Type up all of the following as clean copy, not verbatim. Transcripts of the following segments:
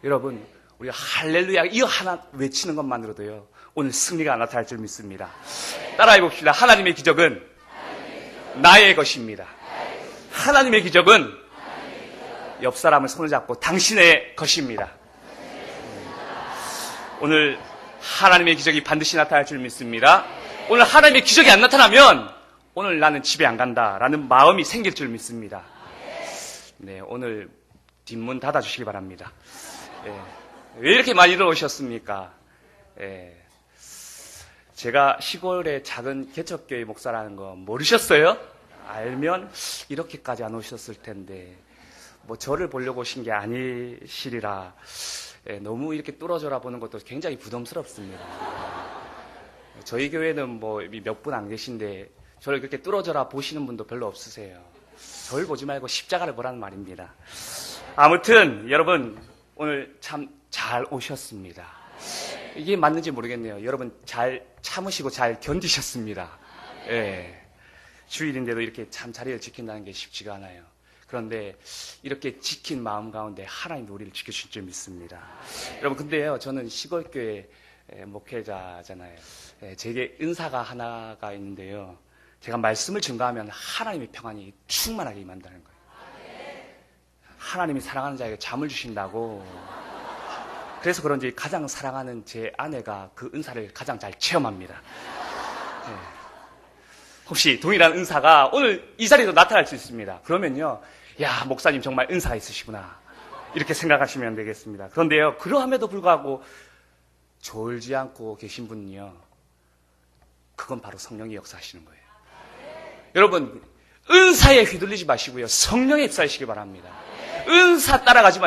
여러분, 우리가 할렐루야 이거 하나 외치는 것만으로도요, 오늘 승리가 나타날 줄 믿습니다. 따라해 봅시다. 하나님의 기적은 나의 것입니다. 하나님의 기적은 옆 사람을 손을 잡고 당신의 것입니다. 오늘 하나님의 기적이 반드시 나타날 줄 믿습니다. 오늘 하나님의 기적이 안 나타나면 오늘 나는 집에 안 간다라는 마음이 생길 줄 믿습니다. 네, 오늘 뒷문 닫아주시기 바랍니다. 왜 이렇게 많이 들어오셨습니까? 제가 시골의 작은 개척교회 목사라는 거 모르셨어요? 알면 이렇게까지 안 오셨을 텐데, 뭐 저를 보려고 오신 게 아니시리라 너무 이렇게 뚫어져라 보는 것도 굉장히 부담스럽습니다. 저희 교회는 뭐 몇 분 안 계신데 저를 그렇게 뚫어져라 보시는 분도 별로 없으세요. 저를 보지 말고 십자가를 보라는 말입니다. 아무튼 여러분, 오늘 참 잘 오셨습니다. 이게 맞는지 모르겠네요. 여러분 잘 참으시고 잘 견디셨습니다. 주일인데도 이렇게 참 자리를 지킨다는 게 쉽지가 않아요. 그런데 이렇게 지킨 마음 가운데 하나님도 우리를 지켜주실 줄 믿습니다. 여러분, 근데요, 저는 시골교회 목회자잖아요. 제게 은사가 하나가 있는데요, 제가 말씀을 증거하면 하나님의 평안이 충만하게 임한다는 거예요. 하나님이 사랑하는 자에게 잠을 주신다고. 그래서 그런지 가장 사랑하는 제 아내가 그 은사를 가장 잘 체험합니다. 혹시 동일한 은사가 오늘 이 자리에도 나타날 수 있습니다. 그러면요, 야, 목사님 정말 은사가 있으시구나, 이렇게 생각하시면 되겠습니다. 그런데요, 그러함에도 불구하고 졸지 않고 계신 분이요, 그건 바로 성령이 역사하시는 거예요. 여러분, 은사에 휘둘리지 마시고요, 성령에 휩싸이시기 바랍니다. 은사 따라가지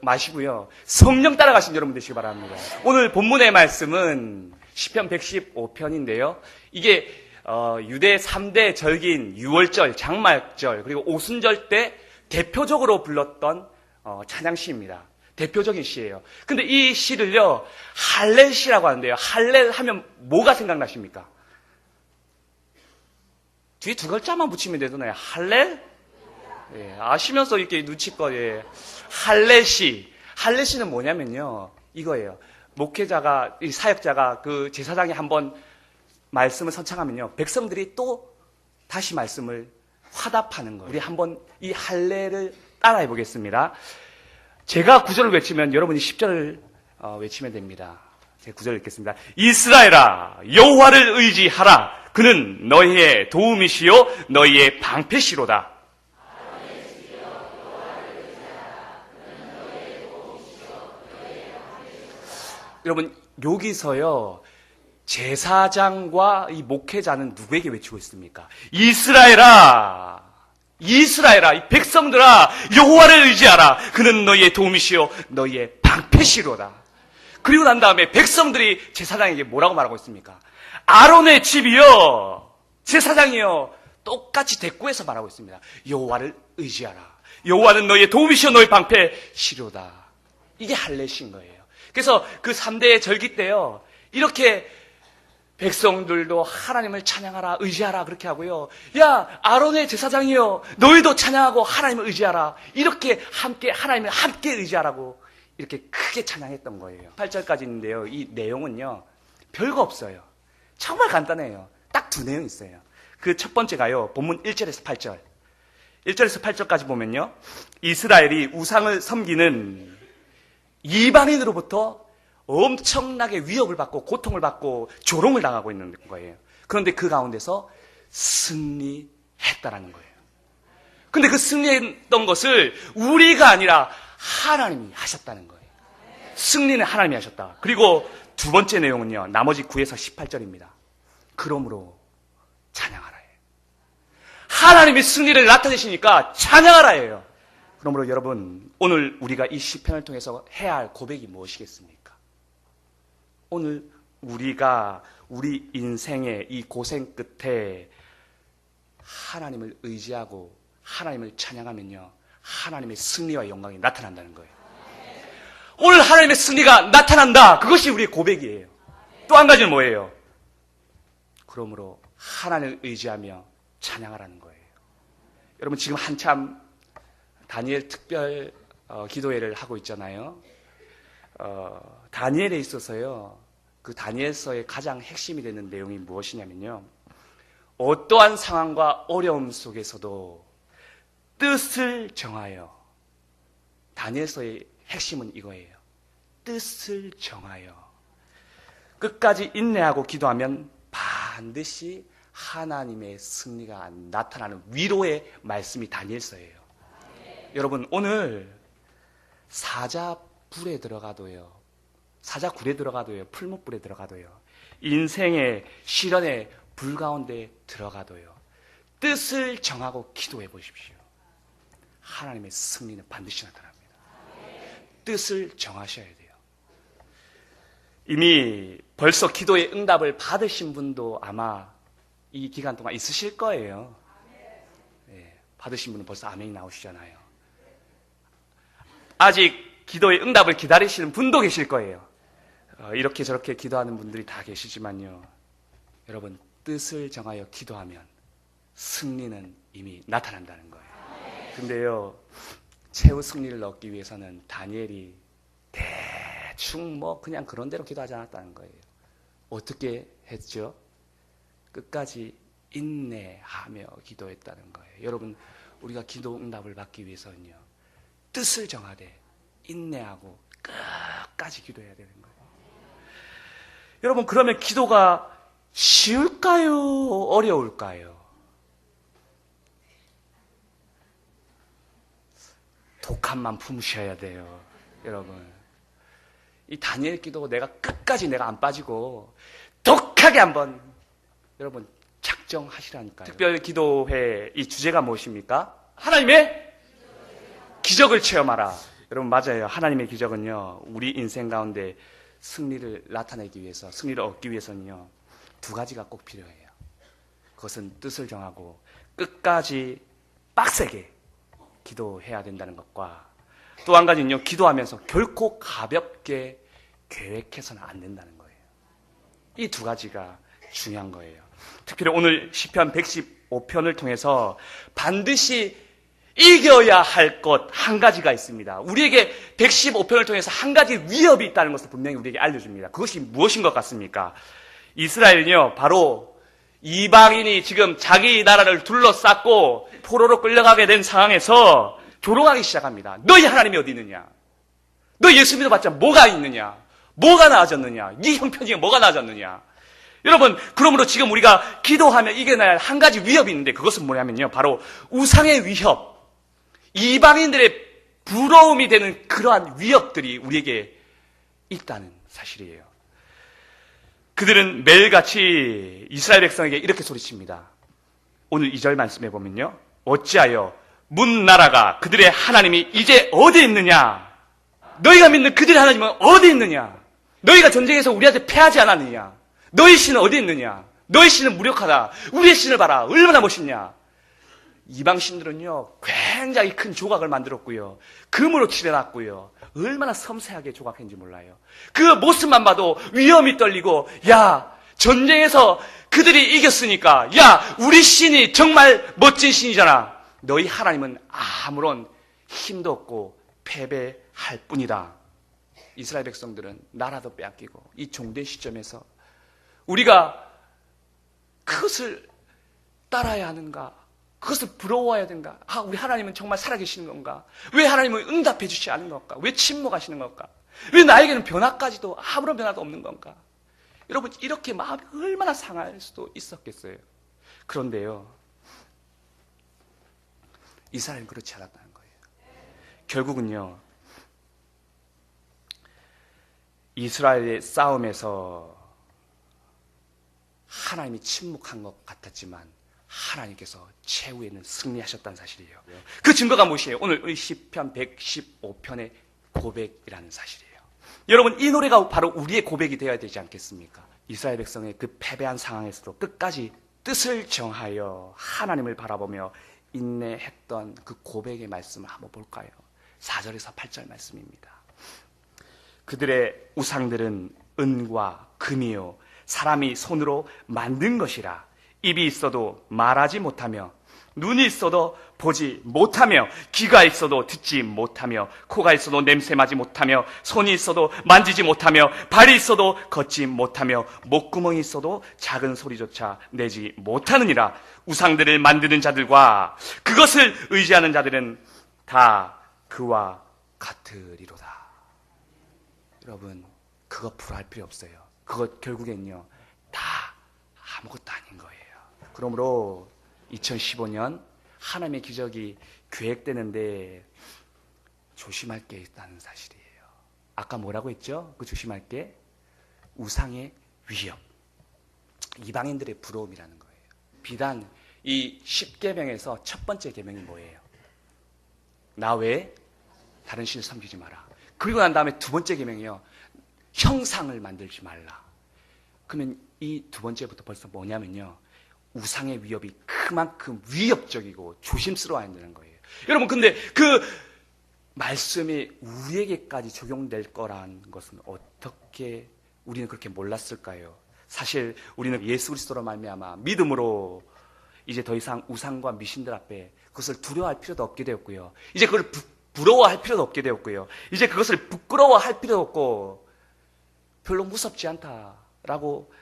마시고요, 성령 따라가신 여러분 되시기 바랍니다. 오늘 본문의 말씀은 시편 115편인데요. 이게 유대 3대 절기인 유월절, 장막절, 그리고 오순절 때 대표적으로 불렀던 찬양시입니다. 대표적인 시예요. 근데 이 시를요, 할렐시라고 하는데요. 할렐 하면 뭐가 생각나십니까? 뒤에 두 글자만 붙이면 되잖아요. 할렐? 아시면서 이렇게 눈치껏, 할례시. 할례시는 뭐냐면요, 이거예요. 목회자가, 이 사역자가 그 제사장이 한번 말씀을 선창하면요, 백성들이 또 다시 말씀을 화답하는 거예요. 우리 한번 이 할례를 따라해 보겠습니다. 제가 9절을 외치면 여러분이 10절을 외치면 됩니다. 제가 9절 읽겠습니다. 이스라엘아, 여호와를 의지하라. 그는 너희의 도움이시요 너희의 방패시로다. 여러분, 여기서요, 제사장과 이 목회자는 누구에게 외치고 있습니까? 이스라엘아, 이스라엘아, 이 백성들아, 여호와를 의지하라. 그는 너희의 도움이시요 너희의 방패시로다. 그리고 난 다음에 백성들이 제사장에게 뭐라고 말하고 있습니까? 아론의 집이요, 제사장이요, 똑같이 대꾸해서 말하고 있습니다. 여호와를 의지하라. 여호와는 너희의 도움이시요 너희의 방패시로다. 이게 할례신 거예요. 그래서 그 3대 절기 때요, 이렇게 백성들도 하나님을 찬양하라, 의지하라 그렇게 하고요, 야, 아론의 제사장이요, 너희도 찬양하고 하나님을 의지하라, 이렇게 함께 하나님을 함께 의지하라고 이렇게 크게 찬양했던 거예요. 8절까지 있는데요, 이 내용은요, 별거 없어요. 정말 간단해요. 딱 두 내용 있어요. 그 첫 번째가요, 본문 1절에서 8절. 1절에서 8절까지 보면요, 이스라엘이 우상을 섬기는 이방인으로부터 엄청나게 위협을 받고 고통을 받고 조롱을 당하고 있는 거예요. 그런데 그 가운데서 승리했다라는 거예요. 근데 그 승리했던 것을 우리가 아니라 하나님이 하셨다는 거예요. 승리는 하나님이 하셨다. 그리고 두 번째 내용은요, 나머지 9에서 18절입니다. 그러므로 찬양하라예요. 하나님이 승리를 나타내시니까 찬양하라예요. 그러므로 여러분, 오늘 우리가 이 시편을 통해서 해야 할 고백이 무엇이겠습니까? 오늘 우리가 우리 인생의 이 고생 끝에 하나님을 의지하고 하나님을 찬양하면요, 하나님의 승리와 영광이 나타난다는 거예요. 오늘 하나님의 승리가 나타난다. 그것이 우리의 고백이에요. 또 한 가지는 뭐예요? 그러므로 하나님을 의지하며 찬양하라는 거예요. 여러분, 지금 한참 다니엘 특별 기도회를 하고 있잖아요. 다니엘에 있어서요, 그 다니엘서의 가장 핵심이 되는 내용이 무엇이냐면요, 어떠한 상황과 어려움 속에서도 뜻을 정하여, 다니엘서의 핵심은 이거예요. 뜻을 정하여 끝까지 인내하고 기도하면 반드시 하나님의 승리가 나타나는 위로의 말씀이 다니엘서예요. 여러분, 오늘 사자불에 들어가도요, 사자굴에 들어가도요, 풀무불에 들어가도요, 인생의 시련의 불 가운데 들어가도요, 뜻을 정하고 기도해 보십시오. 하나님의 승리는 반드시 나타납니다. 뜻을 정하셔야 돼요. 이미 벌써 기도의 응답을 받으신 분도 아마 이 기간 동안 있으실 거예요. 네, 받으신 분은 벌써 아멘이 나오시잖아요. 아직 기도의 응답을 기다리시는 분도 계실 거예요. 이렇게 저렇게 기도하는 분들이 다 계시지만요, 여러분, 뜻을 정하여 기도하면 승리는 이미 나타난다는 거예요. 근데요, 최후 승리를 얻기 위해서는 다니엘이 대충 그냥 그런 대로 기도하지 않았다는 거예요. 어떻게 했죠? 끝까지 인내하며 기도했다는 거예요. 여러분, 우리가 기도 응답을 받기 위해서는요, 뜻을 정하되 인내하고 끝까지 기도해야 되는 거예요. 여러분, 그러면 기도가 쉬울까요? 어려울까요? 독함만 품으셔야 돼요. 여러분, 이 다니엘 기도 내가 끝까지 내가 안 빠지고 독하게 한번 여러분 작정하시라니까요. 특별 기도회 이 주제가 무엇입니까? 하나님의 기적을 체험하라. 여러분, 맞아요. 하나님의 기적은요, 우리 인생 가운데 승리를 나타내기 위해서, 승리를 얻기 위해서는요, 두 가지가 꼭 필요해요. 그것은 뜻을 정하고 끝까지 빡세게 기도해야 된다는 것과, 또 한 가지는요, 기도하면서 결코 가볍게 계획해서는 안 된다는 거예요. 이 두 가지가 중요한 거예요. 특별히 오늘 시편 115편을 통해서 반드시 이겨야 할 것 한 가지가 있습니다. 우리에게 115편을 통해서 한 가지 위협이 있다는 것을 분명히 우리에게 알려줍니다. 그것이 무엇인 것 같습니까? 이스라엘은요, 바로 이방인이 지금 자기 나라를 둘러쌌고 포로로 끌려가게 된 상황에서 조롱하기 시작합니다. 너희 하나님이 어디 있느냐? 너 예수 믿어봤자 뭐가 있느냐? 뭐가 나아졌느냐? 네 형편이 뭐가 나아졌느냐? 여러분, 그러므로 지금 우리가 기도하며 이겨내야 할 한 가지 위협이 있는데, 그것은 뭐냐면요, 바로 우상의 위협, 이방인들의 부러움이 되는 그러한 위협들이 우리에게 있다는 사실이에요. 그들은 매일같이 이스라엘 백성에게 이렇게 소리칩니다. 오늘 2절 말씀해 보면요, 어찌하여 문 나라가 그들의 하나님이 이제 어디 있느냐? 너희가 믿는 그들의 하나님은 어디 있느냐? 너희가 전쟁에서 우리한테 패하지 않았느냐? 너희 신은 어디 있느냐? 너희 신은 무력하다. 우리의 신을 봐라. 얼마나 멋있냐? 이방 신들은요, 굉장히 큰 조각을 만들었고요, 금으로 칠해놨고요, 얼마나 섬세하게 조각했는지 몰라요. 그 모습만 봐도 위험이 떨리고, 야, 전쟁에서 그들이 이겼으니까, 야, 우리 신이 정말 멋진 신이잖아. 너희 하나님은 아무런 힘도 없고 패배할 뿐이다. 이스라엘 백성들은 나라도 빼앗기고 이 종된 시점에서 우리가 그것을 따라야 하는가? 그것을 부러워해야 되는가? 우리 하나님은 정말 살아계시는 건가? 왜 하나님은 응답해 주시지 않는 걸까? 왜 침묵하시는 걸까? 왜 나에게는 변화까지도 아무런 변화도 없는 건가? 여러분, 이렇게 마음이 얼마나 상할 수도 있었겠어요. 그런데요, 이스라엘은 그렇지 않았다는 거예요. 결국은요, 이스라엘의 싸움에서 하나님이 침묵한 것 같았지만 하나님께서 최후에는 승리하셨다는 사실이에요. 그 증거가 무엇이에요? 오늘 시편 115편의 고백이라는 사실이에요. 여러분, 이 노래가 바로 우리의 고백이 되어야 되지 않겠습니까? 이스라엘 백성의 그 패배한 상황에서도 끝까지 뜻을 정하여 하나님을 바라보며 인내했던 그 고백의 말씀을 한번 볼까요? 4절에서 8절 말씀입니다. 그들의 우상들은 은과 금이요 사람이 손으로 만든 것이라 입이 있어도 말하지 못하며 눈이 있어도 보지 못하며, 귀가 있어도 듣지 못하며, 코가 있어도 냄새 맡지 못하며, 손이 있어도 만지지 못하며, 발이 있어도 걷지 못하며, 목구멍이 있어도 작은 소리조차 내지 못하느니라. 우상들을 만드는 자들과 그것을 의지하는 자들은 다 그와 같으리로다. 여러분, 그거 불할 필요 없어요. 그거 결국엔요, 다 아무것도 아닌 거예요. 그러므로 2015년 하나님의 기적이 계획되는데 조심할 게 있다는 사실이에요. 아까 뭐라고 했죠? 그 조심할 게 우상의 위협, 이방인들의 부러움이라는 거예요. 비단 이 10계명에서 첫 번째 계명이 뭐예요? 나 외에 다른 신을 섬기지 마라. 그리고 난 다음에 두 번째 계명이요, 형상을 만들지 말라. 그러면 이 두 번째부터 벌써 뭐냐면요, 우상의 위협이 그만큼 위협적이고 조심스러워야 한다는 거예요. 여러분, 근데 그 말씀이 우리에게까지 적용될 거란 것은 어떻게 우리는 그렇게 몰랐을까요? 사실 우리는 예수 그리스도로 말미암아 믿음으로 이제 더 이상 우상과 미신들 앞에 그것을 두려워할 필요도 없게 되었고요. 이제 그걸 부러워할 필요도 없게 되었고요. 이제 그것을 부끄러워할 필요도 없고 별로 무섭지 않다라고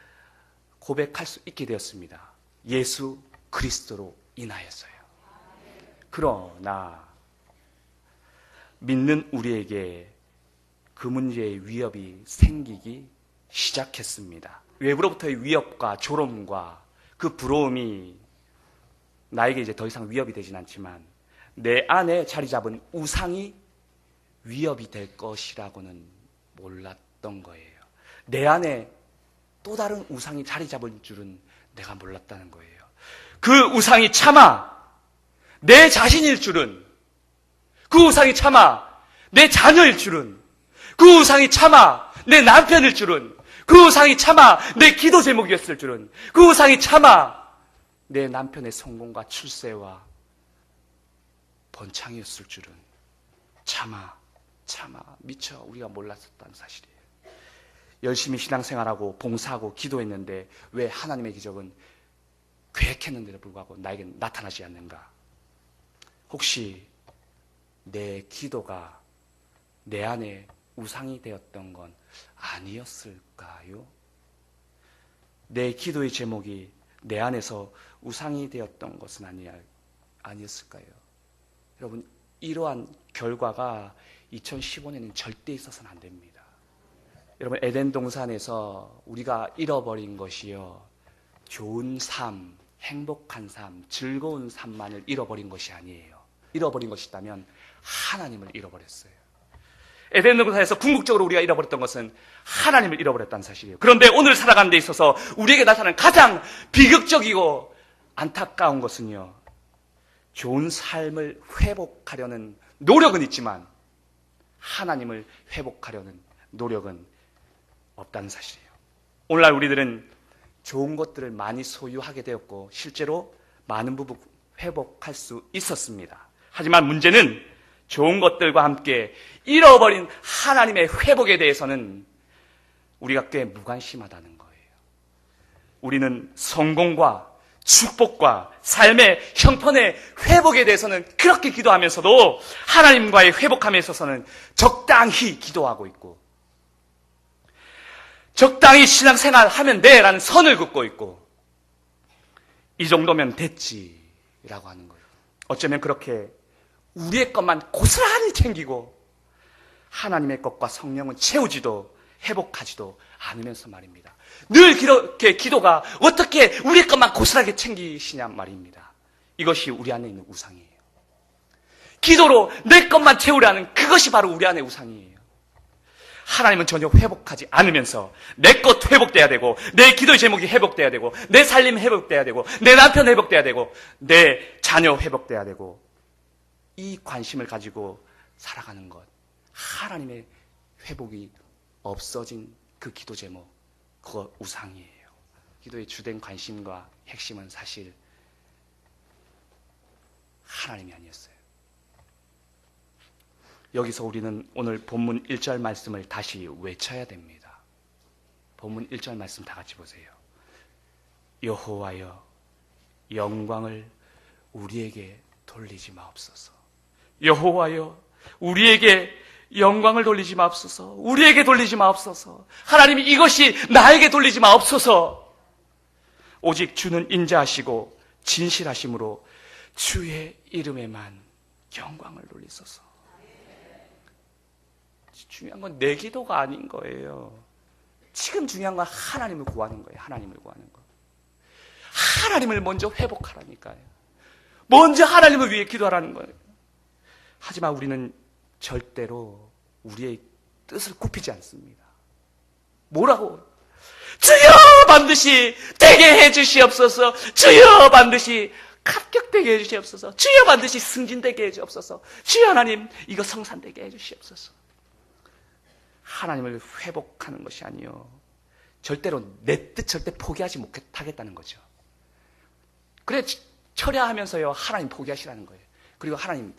고백할 수 있게 되었습니다. 예수 그리스도로 인하여서요. 그러나 믿는 우리에게 그 문제의 위협이 생기기 시작했습니다. 외부로부터의 위협과 조롱과 그 부러움이 나에게 이제 더 이상 위협이 되진 않지만 내 안에 자리 잡은 우상이 위협이 될 것이라고는 몰랐던 거예요. 내 안에 또 다른 우상이 자리 잡을 줄은 내가 몰랐다는 거예요. 그 우상이 차마 내 자신일 줄은, 그 우상이 차마 내 자녀일 줄은, 그 우상이 차마 내 남편일 줄은, 그 우상이 차마 내 기도 제목이었을 줄은, 그 우상이 차마 내 남편의 성공과 출세와 번창이었을 줄은 차마 미처 우리가 몰랐었다는 사실이에요. 열심히 신앙생활하고 봉사하고 기도했는데 왜 하나님의 기적은 계획했는데도 불구하고 나에게 나타나지 않는가? 혹시 내 기도가 내 안에 우상이 되었던 건 아니었을까요? 내 기도의 제목이 내 안에서 우상이 되었던 것은 아니었을까요? 여러분, 이러한 결과가 2015년에는 절대 있어서는 안 됩니다. 여러분, 에덴 동산에서 우리가 잃어버린 것이요, 좋은 삶, 행복한 삶, 즐거운 삶만을 잃어버린 것이 아니에요. 잃어버린 것이 있다면 하나님을 잃어버렸어요. 에덴 동산에서 궁극적으로 우리가 잃어버렸던 것은 하나님을 잃어버렸다는 사실이에요. 그런데 오늘 살아가는 데 있어서 우리에게 나타나는 가장 비극적이고 안타까운 것은요, 좋은 삶을 회복하려는 노력은 있지만 하나님을 회복하려는 노력은 없다는 사실이에요. 오늘날 우리들은 좋은 것들을 많이 소유하게 되었고 실제로 많은 부분 회복할 수 있었습니다. 하지만 문제는 좋은 것들과 함께 잃어버린 하나님의 회복에 대해서는 우리가 꽤 무관심하다는 거예요. 우리는 성공과 축복과 삶의 형편의 회복에 대해서는 그렇게 기도하면서도 하나님과의 회복함에 있어서는 적당히 기도하고 있고 적당히 신앙생활 하면 돼 라는 선을 긋고 있고 이 정도면 됐지라고 하는 거예요. 어쩌면 그렇게 우리의 것만 고스란히 챙기고 하나님의 것과 성령은 채우지도 회복하지도 않으면서 말입니다. 늘 이렇게 기도가 어떻게 우리의 것만 고스란하게 챙기시냐 말입니다. 이것이 우리 안에 있는 우상이에요. 기도로 내 것만 채우려는 그것이 바로 우리 안의 우상이에요. 하나님은 전혀 회복하지 않으면서 내 것 회복돼야 되고 내 기도의 제목이 회복돼야 되고 내 살림 회복돼야 되고 내 남편 회복돼야 되고 내 자녀 회복돼야 되고 이 관심을 가지고 살아가는 것, 하나님의 회복이 없어진 그 기도 제목, 그거 우상이에요. 기도의 주된 관심과 핵심은 사실 하나님이 아니었어요. 여기서 우리는 오늘 본문 1절 말씀을 다시 외쳐야 됩니다. 본문 1절 말씀 다 같이 보세요. 여호와여, 영광을 우리에게 돌리지 마옵소서. 여호와여, 우리에게 영광을 돌리지 마옵소서. 우리에게 돌리지 마옵소서. 하나님, 이것이 나에게 돌리지 마옵소서. 오직 주는 인자하시고 진실하심으로 주의 이름에만 영광을 돌리소서. 중요한 건 내 기도가 아닌 거예요. 지금 중요한 건 하나님을 구하는 거예요. 하나님을 구하는 거. 하나님을 먼저 회복하라니까요. 먼저 하나님을 위해 기도하라는 거예요. 하지만 우리는 절대로 우리의 뜻을 굽히지 않습니다. 뭐라고? 주여 반드시 되게 해주시옵소서. 주여 반드시 합격되게 해주시옵소서. 주여 반드시 승진되게 해주옵소서. 주여 하나님 이거 성산되게 해주시옵소서. 하나님을 회복하는 것이 아니요, 절대로 내 뜻 절대 포기하지 못하겠다는 거죠. 그래 철야하면서요 하나님 포기하시라는 거예요. 그리고 하나님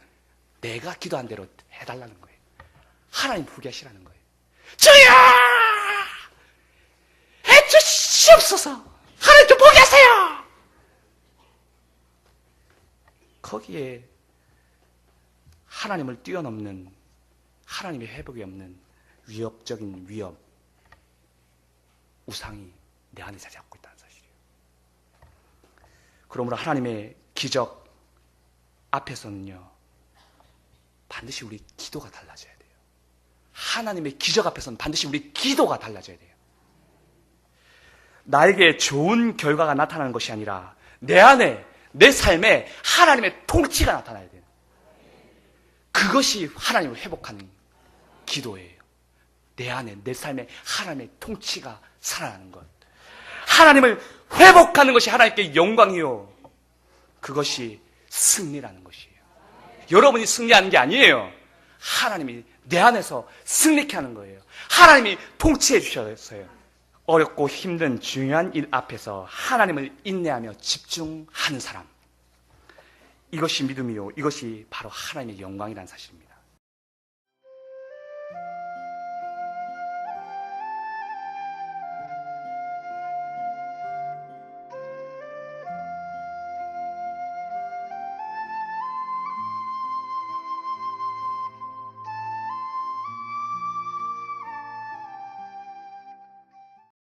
내가 기도한 대로 해달라는 거예요. 하나님 포기하시라는 거예요. 주여 해주시옵소서. 하나님 좀 포기하세요. 거기에 하나님을 뛰어넘는, 하나님의 회복이 없는 위협적인 위협, 우상이 내 안에 자리 잡고 있다는 사실이에요. 그러므로 하나님의 기적 앞에서는요 반드시 우리 기도가 달라져야 돼요. 하나님의 기적 앞에서는 반드시 우리 기도가 달라져야 돼요. 나에게 좋은 결과가 나타나는 것이 아니라 내 안에, 내 삶에 하나님의 통치가 나타나야 돼요. 그것이 하나님을 회복하는 기도예요. 내 안에, 내 삶에 하나님의 통치가 살아나는 것, 하나님을 회복하는 것이 하나님께 영광이요, 그것이 승리라는 것이에요. 여러분이 승리하는 게 아니에요. 하나님이 내 안에서 승리케 하는 거예요. 하나님이 통치해 주셨어요. 어렵고 힘든 중요한 일 앞에서 하나님을 인내하며 집중하는 사람, 이것이 믿음이요, 이것이 바로 하나님의 영광이라는 사실입니다.